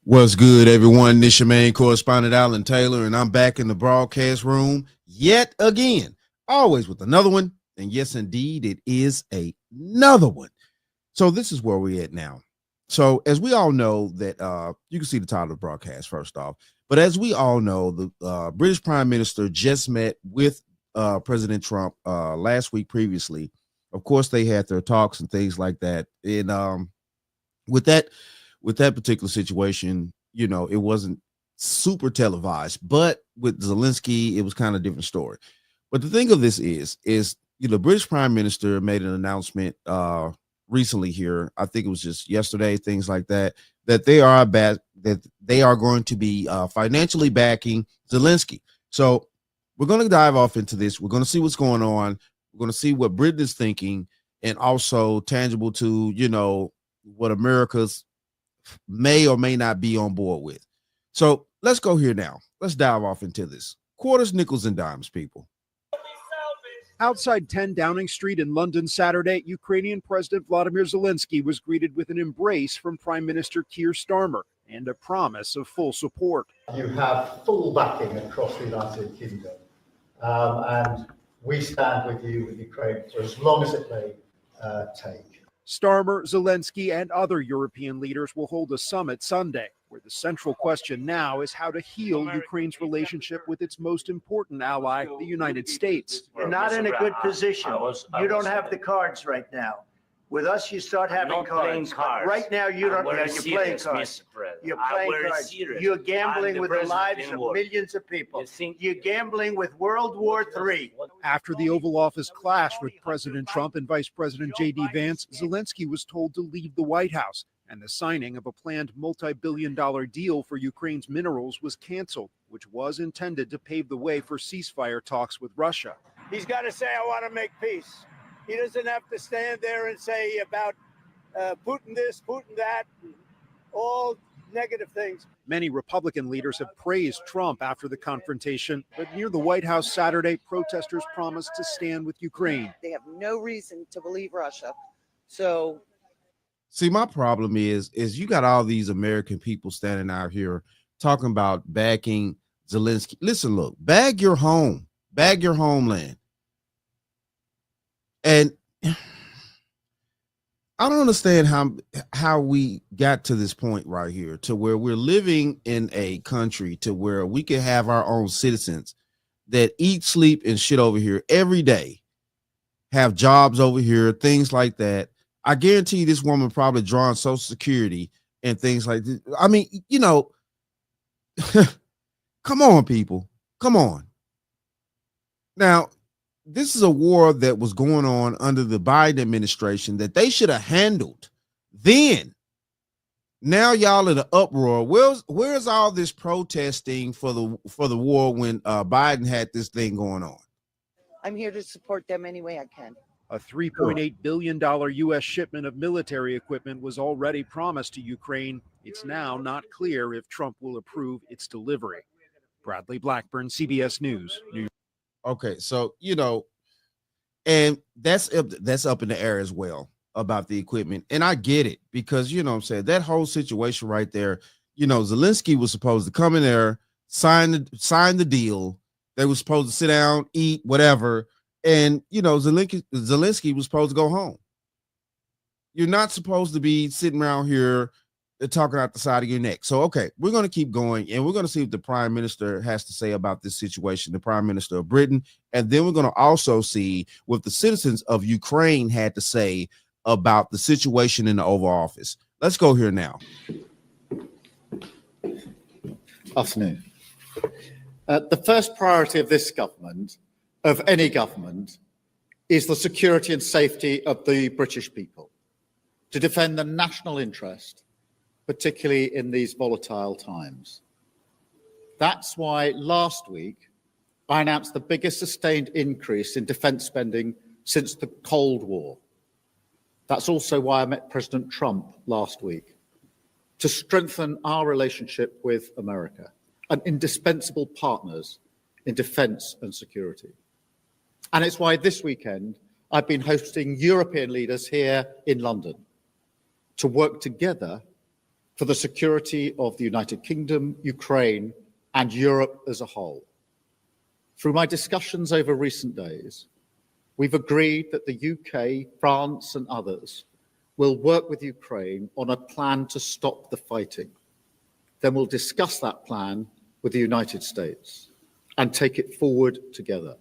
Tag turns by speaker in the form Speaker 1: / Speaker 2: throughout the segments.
Speaker 1: What's good, everyone? This your main correspondent, Alan Taylor, and I'm back in the broadcast room yet again, always with another one. And yes, indeed, it is another one. So this is where we're at now. So as we all know that you can see the title of the broadcast first off, but as we all know, the British Prime Minister just met with President Trump last week previously. Of course, they had their talks and things like that. And with that particular situation, it wasn't super televised, but with Zelensky, it was kind of a different story. But the thing of this is British Prime Minister made an announcement recently here. I think it was just yesterday, things like that, that they are going to be financially backing Zelensky. So we're going to dive off into this. We're going to see what's going on. We're going to see what Britain is thinking, and also tangible to, what America's may or may not be on board with. So let's go here now. Let's dive off into this. Quarters, nickels, and dimes, people.
Speaker 2: Outside 10 Downing Street in London Saturday, Ukrainian President Vladimir Zelensky was greeted with an embrace from Prime Minister Keir Starmer and a promise of full support.
Speaker 3: You have full backing across the United Kingdom, and we stand with you, with Ukraine, for as long as it may take.
Speaker 2: Starmer, Zelensky, and other European leaders will hold a summit Sunday, where the central question now is how to heal Ukraine's relationship with its most important ally, the United States.
Speaker 4: You're not in a good position. You don't have the cards right now. With us, you start having cards. Right now, you don't. You're playing cards. You're playing cards. You're gambling with the lives of millions of people. You're gambling with World War III.
Speaker 2: After the Oval Office clash with President Trump and Vice President J.D. Vance, Zelensky was told to leave the White House, and the signing of a planned multi-billion-dollar deal for Ukraine's minerals was canceled, which was intended to pave the way for ceasefire talks with Russia.
Speaker 4: He's got to say, I want to make peace. He doesn't have to stand there and say about Putin this, Putin that, all negative things.
Speaker 2: Many Republican leaders have praised Trump after the confrontation, but near the White House Saturday, protesters promised to stand with Ukraine.
Speaker 5: They have no reason to believe Russia. So,
Speaker 1: see, my problem is you got all these American people standing out here talking about backing Zelensky. Listen, look, bag your home, bag your homeland. And I don't understand how we got to this point right here, to where we're living in a country to where we can have our own citizens that eat, sleep, and shit over here every day, have jobs over here, things like that. I guarantee this woman probably drawing Social Security and things like this. I mean, come on, people. Come on. Now, this is a war that was going on under the Biden administration that they should have handled then. Now y'all in an uproar. Where's all this protesting for the war when Biden had this thing going on?
Speaker 5: I'm here to support them any way I can.
Speaker 2: A $3.8 billion U.S. shipment of military equipment was already promised to Ukraine. It's now not clear if Trump will approve its delivery. Bradley Blackburn, CBS News, New York.
Speaker 1: Okay, so and that's up in the air as well about the equipment, and I get it, because what I'm saying, that whole situation right there. Zelensky was supposed to come in there, sign the deal. They were supposed to sit down, eat, whatever, and Zelensky was supposed to go home. You're not supposed to be sitting around here talking out the side of your neck. So, okay, we're going to keep going, and we're going to see what the Prime Minister has to say about this situation, the Prime Minister of Britain, and then we're going to also see what the citizens of Ukraine had to say about the situation in the Oval Office. Let's go here now.
Speaker 6: Afternoon. The first priority of this government, of any government, is the security and safety of the British people, to defend the national interest, particularly in these volatile times. That's why last week I announced the biggest sustained increase in defense spending since the Cold War. That's also why I met President Trump last week, to strengthen our relationship with America, an indispensable partners in defense and security. And it's why this weekend I've been hosting European leaders here in London to work together for the security of the United Kingdom, Ukraine, and Europe as a whole. Through my discussions over recent days, we've agreed that the UK, France, and others will work with Ukraine on a plan to stop the fighting. Then we'll discuss that plan with the United States and take it forward together.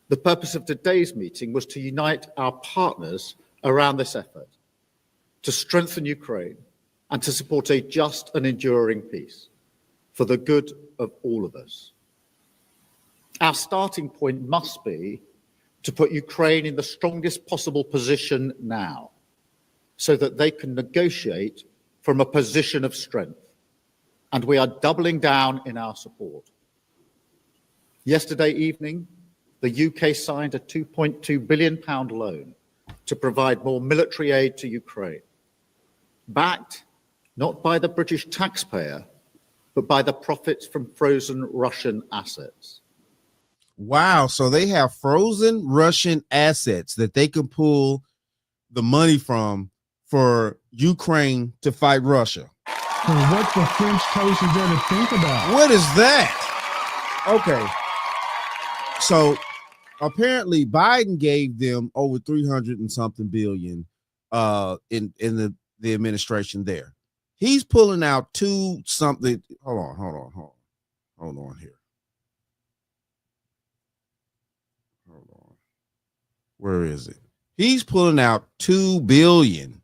Speaker 6: The purpose of today's meeting was to unite our partners around this effort, to strengthen Ukraine, and to support a just and enduring peace for the good of all of us. Our starting point must be to put Ukraine in the strongest possible position now, so that they can negotiate from a position of strength. And we are doubling down in our support. Yesterday evening, the UK signed a £2.2 billion loan to provide more military aid to Ukraine, backed not by the British taxpayer, but by the profits from frozen Russian assets.
Speaker 1: Wow. So they have frozen Russian assets that they can pull the money from for Ukraine to fight Russia.
Speaker 7: So what the French toast is there to think about?
Speaker 1: What is that? Okay. So apparently Biden gave them over 300 and something billion in the administration there. He's pulling out two something. Hold on here. Hold on. Where is it? He's pulling out 2 billion,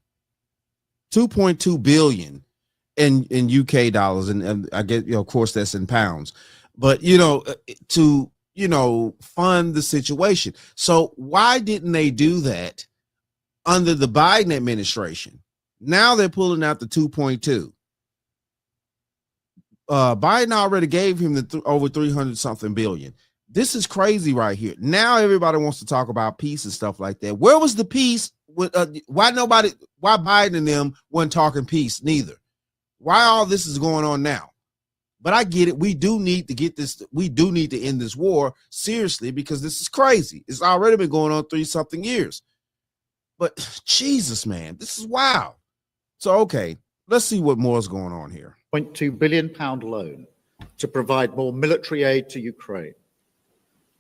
Speaker 1: 2.2 billion in UK dollars. And I get, of course, that's in pounds, but, to, fund the situation. So why didn't they do that under the Biden administration? Now they're pulling out the 2.2. Biden already gave him the over 300 something billion. This is crazy right here. Now everybody wants to talk about peace and stuff like that. Where was the peace? Why Biden and them weren't talking peace neither? Why all this is going on now? But I get it. We do need to get this. We do need to end this war seriously, because this is crazy. It's already been going on 3-something years. But Jesus, man, this is wild. So, okay, let's see what more is going on here.
Speaker 6: £0.2 billion loan to provide more military aid to Ukraine,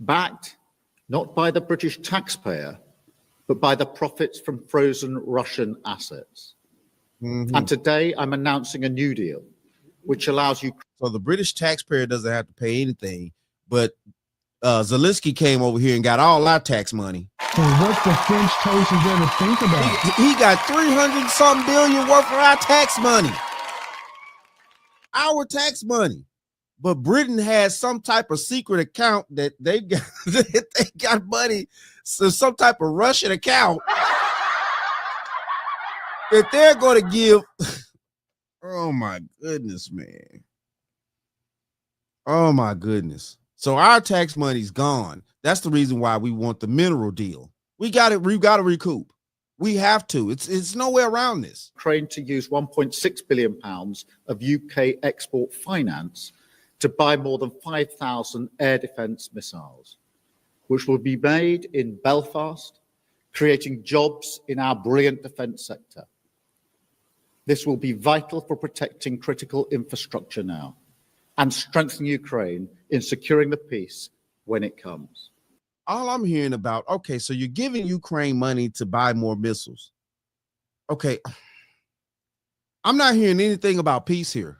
Speaker 6: backed not by the British taxpayer, but by the profits from frozen Russian assets. Mm-hmm. And today I'm announcing a new deal, which allows you.
Speaker 1: So the British taxpayer doesn't have to pay anything, but Zelensky came over here and got all our tax money.
Speaker 7: So what the French toast is there to think about?
Speaker 1: He got 300 something billion worth of our tax money. Our tax money. But Britain has some type of secret account that they got money, so some type of Russian account that they're going to give. Oh my goodness, man. Oh my goodness. So our tax money's gone. That's the reason why we want the mineral deal. We got to recoup. We have to. It's no way around this.
Speaker 6: Ukraine to use £1.6 billion of UK export finance to buy more than 5,000 air defence missiles, which will be made in Belfast, creating jobs in our brilliant defence sector. This will be vital for protecting critical infrastructure now and strengthening Ukraine in securing the peace when it comes.
Speaker 1: All I'm hearing about, okay, so you're giving Ukraine money to buy more missiles. Okay, I'm not hearing anything about peace here.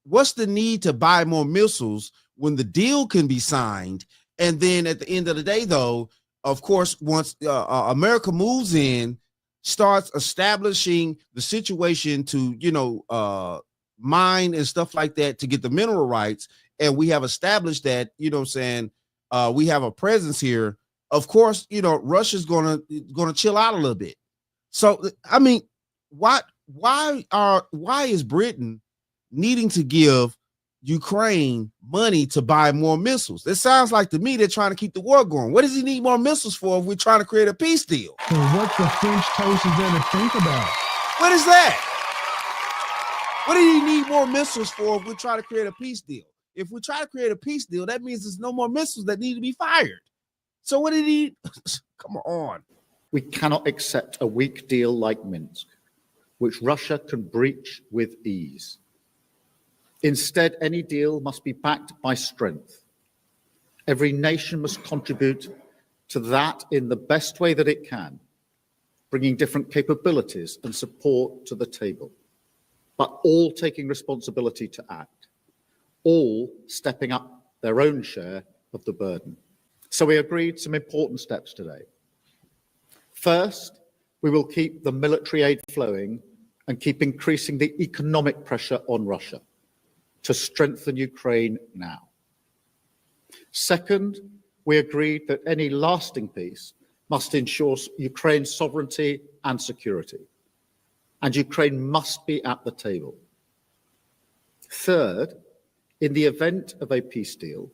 Speaker 1: What's the need to buy more missiles when the deal can be signed? And then at the end of the day, though, of course, once America moves in, starts establishing the situation to, mine and stuff like that to get the mineral rights, and we have established that, we have a presence here. Of course, Russia's gonna chill out a little bit. So, I mean, why is Britain needing to give Ukraine money to buy more missiles? It sounds like to me they're trying to keep the war going. What does he need more missiles for if we're trying to create a peace deal?
Speaker 7: So what the French toast is there to think about?
Speaker 1: What is that? What do you need more missiles for if we're trying to create a peace deal? If we try to create a peace deal, that means there's no more missiles that need to be fired. So what did he? Come on.
Speaker 6: We cannot accept a weak deal like Minsk. which Russia can breach with ease. Instead, any deal must be backed by strength. Every nation must contribute to that in the best way that it can, bringing different capabilities and support to the table, but all taking responsibility to act, all stepping up their own share of the burden. So we agreed some important steps today. First, we will keep the military aid flowing and keep increasing the economic pressure on Russia to strengthen Ukraine now. Second, we agreed that any lasting peace must ensure Ukraine's sovereignty and security, and Ukraine must be at the table. Third, in the event of a peace deal,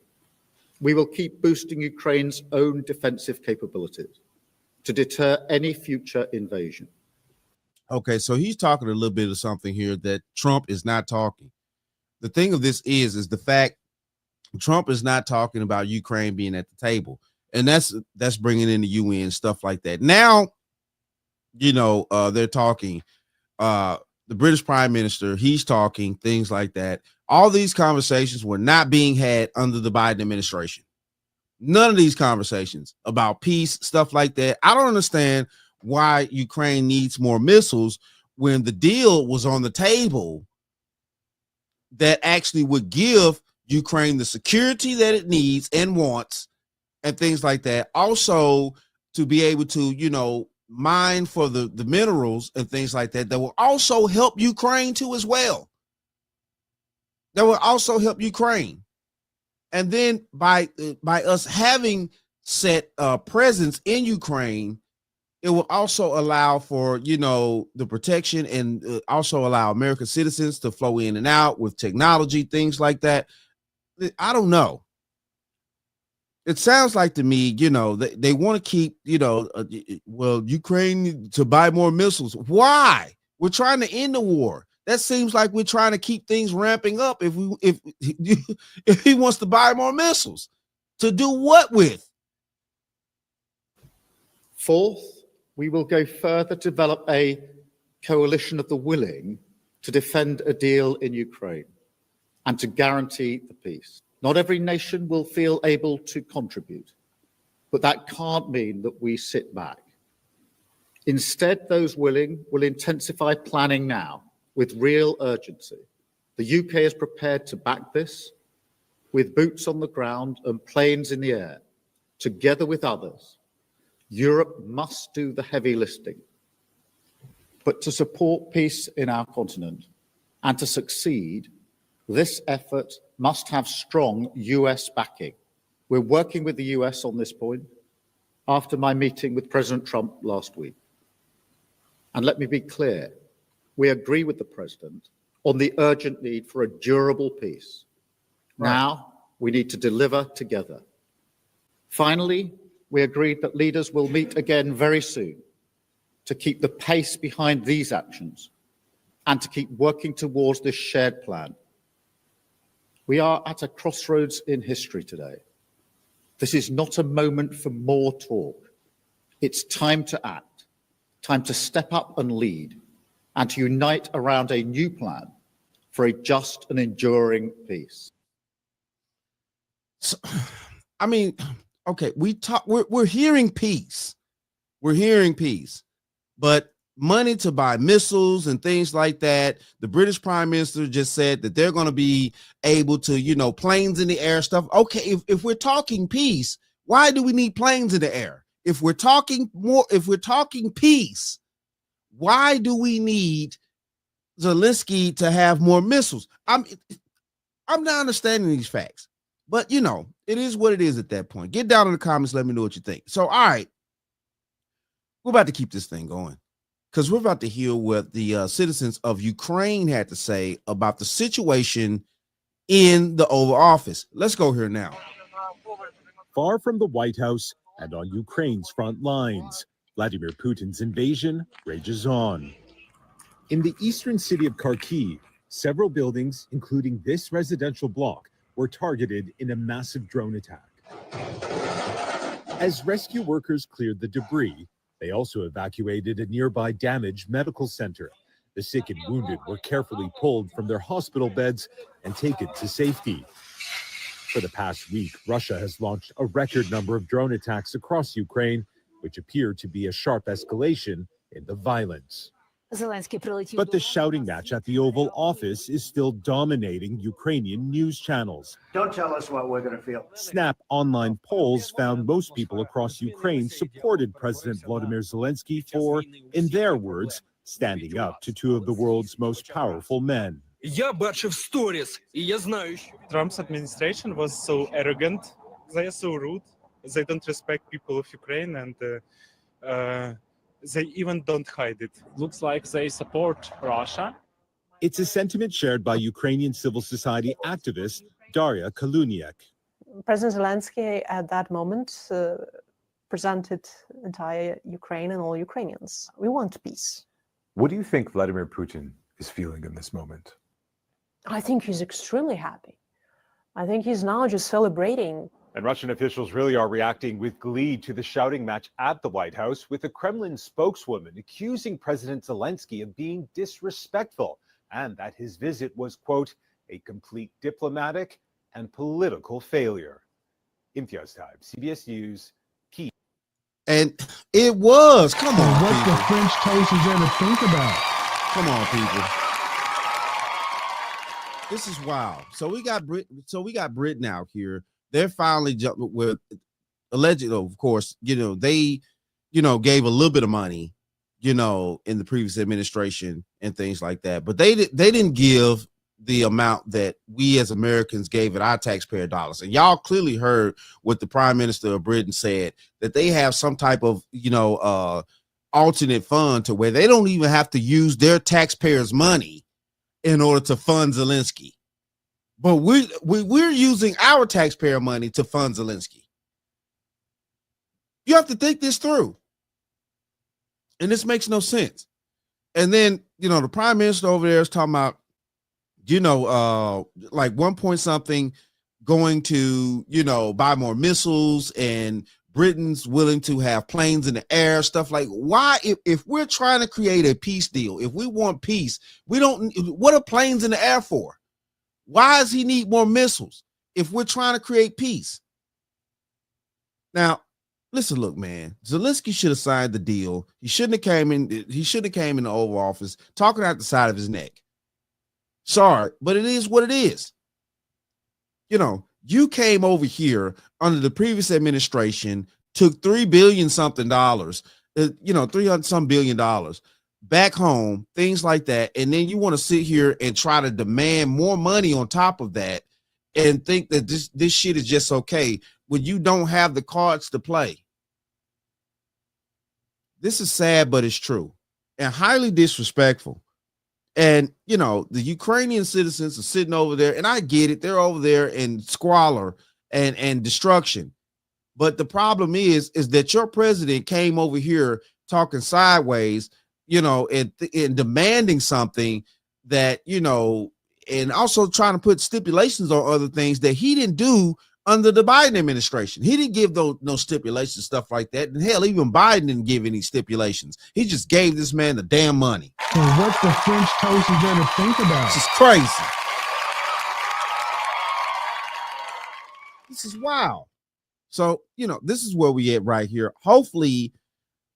Speaker 6: we will keep boosting Ukraine's own defensive capabilities to deter any future invasion.
Speaker 1: Okay, so he's talking a little bit of something here that Trump is not talking. The thing of this is the fact Trump is not talking about Ukraine being at the table, and that's bringing in the UN, stuff like that. Now, they're talking. The British Prime Minister, he's talking things like that. All these conversations were not being had under the Biden administration. None of these conversations about peace, stuff like that. I don't understand why Ukraine needs more missiles when the deal was on the table that actually would give Ukraine the security that it needs and wants and things like that. Also, to be able to, mine for the minerals and things like that will also help Ukraine too as well. That will also help Ukraine. And then by us having set presence in Ukraine, it will also allow for, the protection and also allow American citizens to flow in and out with technology, things like that. I don't know. It sounds like to me, they want to keep, Ukraine to buy more missiles. Why? We're trying to end the war. That seems like we're trying to keep things ramping up. If he wants to buy more missiles, to do what with?
Speaker 6: Fourth, we will go further to develop a coalition of the willing to defend a deal in Ukraine and to guarantee the peace. Not every nation will feel able to contribute, but that can't mean that we sit back. Instead, those willing will intensify planning now with real urgency. The UK is prepared to back this with boots on the ground and planes in the air, together with others. Europe must do the heavy lifting. But to support peace in our continent and to succeed, this effort must have strong US backing. We're working with the US on this point after my meeting with President Trump last week. And let me be clear, we agree with the president on the urgent need for a durable peace. Right. Now we need to deliver together. Finally, we agreed that leaders will meet again very soon to keep the pace behind these actions and to keep working towards this shared plan. We are at a crossroads in history today. This is not a moment for more talk. It's time to act, time to step up and lead, and to unite around a new plan for a just and enduring peace.
Speaker 1: So, okay, we're hearing peace. We're hearing peace, but money to buy missiles and things like that. The British Prime Minister just said that they're going to be able to, planes in the air stuff. Okay, if we're talking peace, why do we need planes in the air? If we're talking peace, why do we need Zelensky to have more missiles? I'm not understanding these facts, but it is what it is at that point. Get down in the comments. Let me know what you think. So, all right, we're about to keep this thing going because we're about to hear what the citizens of Ukraine had to say about the situation in the Oval Office. Let's go here now.
Speaker 8: Far from the White House and on Ukraine's front lines, Vladimir Putin's invasion rages on. In the eastern city of Kharkiv, several buildings, including this residential block, were targeted in a massive drone attack. As rescue workers cleared the debris, they also evacuated a nearby damaged medical center. The sick and wounded were carefully pulled from their hospital beds and taken to safety. For the past week, Russia has launched a record number of drone attacks across Ukraine, which appear to be a sharp escalation in the violence. But the shouting match at the Oval Office is still dominating Ukrainian news channels.
Speaker 4: Don't tell us what we're going to feel.
Speaker 8: Snap online polls found most people across Ukraine supported President Volodymyr Zelensky for, in their words, standing up to two of the world's most powerful men.
Speaker 9: Trump's administration was so arrogant. They are so rude. They don't respect people of Ukraine, and they even don't hide it.
Speaker 10: Looks like they support Russia.
Speaker 8: It's a sentiment shared by Ukrainian civil society activist Daria Kaluniak.
Speaker 11: President Zelensky at that moment presented entire Ukraine and all Ukrainians. We want peace.
Speaker 12: What do you think Vladimir Putin is feeling in this moment?
Speaker 11: I think he's extremely happy. I think he's now just celebrating.
Speaker 12: And Russian officials really are reacting with glee to the shouting match at the White House, with a Kremlin spokeswoman accusing President Zelensky of being disrespectful and that his visit was, quote, a complete diplomatic and political failure. Imtiaz Taib, CBS News, Kyiv.
Speaker 1: And it was. Come on,
Speaker 7: What
Speaker 1: people.
Speaker 7: the French toast is there to think about?
Speaker 1: Come on, people. This is wild. So we got Britain out here. They're finally jumping with allegedly, of course, they, gave a little bit of money, in the previous administration and things like that. But they didn't give the amount that we as Americans gave at our taxpayer dollars. And y'all clearly heard what the Prime Minister of Britain said, that they have some type of, alternate fund to where they don't even have to use their taxpayers' money in order to fund Zelensky. But we're using our taxpayer money to fund Zelensky. You have to think this through. And this makes no sense. And then, the Prime Minister over there is talking about, like 1 point something going to, buy more missiles, and Britain's willing to have planes in the air, stuff like why, if we're trying to create a peace deal, if we want peace, what are planes in the air for? Why does he need more missiles if we're trying to create peace? Now, listen, look, man, Zelensky should have signed the deal. He shouldn't have came in the Oval Office talking out the side of his neck. Sorry, but it is what it is. You came over here under the previous administration, took $3 billion something dollars, $300 some billion dollars back home, things like that. And then you want to sit here and try to demand more money on top of that and think that this shit is just okay when you don't have the cards to play. This is sad, but it's true and highly disrespectful. And, the Ukrainian citizens are sitting over there, and I get it. They're over there in squalor and destruction. But the problem is that your president came over here talking sideways, and demanding something that, and also trying to put stipulations on other things that he didn't do under the Biden administration. He didn't give no stipulations, stuff like that. And hell, even Biden didn't give any stipulations. He just gave this man the damn money.
Speaker 7: So what the French toast is there to think about?
Speaker 1: This is crazy. This is wild. So, this is where we at right here. Hopefully,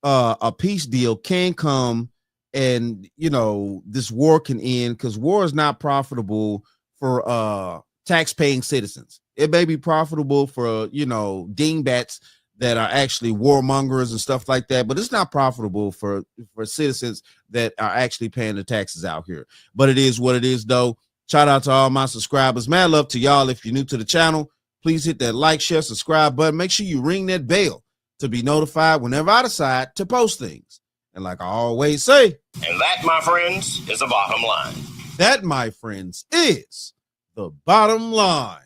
Speaker 1: a peace deal can come and, this war can end, because war is not profitable for tax-paying citizens. It may be profitable for, dingbats that are actually warmongers and stuff like that, but it's not profitable for citizens that are actually paying the taxes out here. But it is what it is, though. Shout out to all my subscribers. Mad love to y'all. If you're new to the channel, please hit that like, share, subscribe button. Make sure you ring that bell to be notified whenever I decide to post things. And like I always say,
Speaker 13: and that, my friends, is the bottom line.
Speaker 1: That, my friends, is the bottom line.